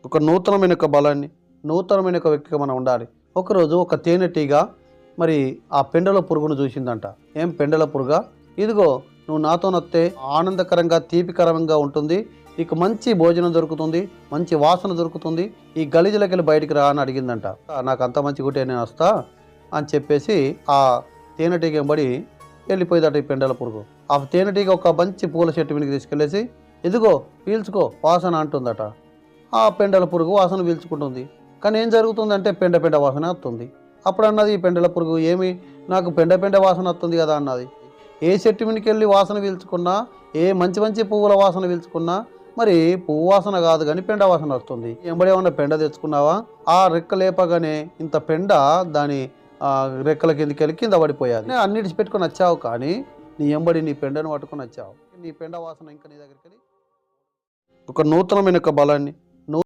ఒక నూతనమైన యొక్క బలాన్ని, నూతనమైన ఒక వ్యక్తిగా మనం ఉండాలి. ఒకరోజు ఒక తేనెటీగ మరి ఆ పెండల పురుగును చూసిందంట. ఏం పెండల పురుగా, ఇదిగో నువ్వు నాతో నొత్తే ఆనందకరంగా తీపికరంగా ఉంటుంది, నీకు మంచి భోజనం దొరుకుతుంది, మంచి వాసన దొరుకుతుంది, ఈ గలీజులకెళ్ళి బయటికి రా అని అడిగిందంట. నాకు అంత మంచి గుట్టే నేను వస్తా అని చెప్పేసి ఆ తేనెటీగ వెంబడి వెళ్ళిపోయిందట ఈ పెండల పురుగు. ఆ తేనెటీగ ఒక మంచి పూల చెట్టు మీదకి తీసుకెళ్ళేసి ఇదిగో పీల్చుకో వాసన అంటుందట. ఆ పెండల పురుగు వాసన పీల్చుకుంటుంది. కానీ ఏం జరుగుతుందంటే పెండ పెండ వాసన వస్తుంది. అప్పుడు అన్నది ఈ పెండల పురుగు, ఏమి నాకు పెండ పెండ వాసన వస్తుంది కదా అన్నది. ఏ చెట్టు మీదకి వెళ్ళి వాసన పీల్చుకున్నా, ఏ మంచి మంచి పువ్వుల వాసన పీల్చుకున్నా మరి పువ్వు వాసన కాదు కానీ పెండ వాసన వస్తుంది. ఎంబడేమన్నా పెండ తెచ్చుకున్నావా? ఆ రెక్క లేపగానే ఇంత పెండ దాని రెక్కల కిందకి వెళ్ళి కింద పడిపోయాది. అన్నిటిసి పెట్టుకొని వచ్చావు కానీ నీ ఎంబడి నీ పెండను పట్టుకొని వచ్చావు. నీ పెండ వాసన ఇంకా నీ దగ్గరికి వెళ్ళి ఒక నూతనమైన ఒక బలాన్ని,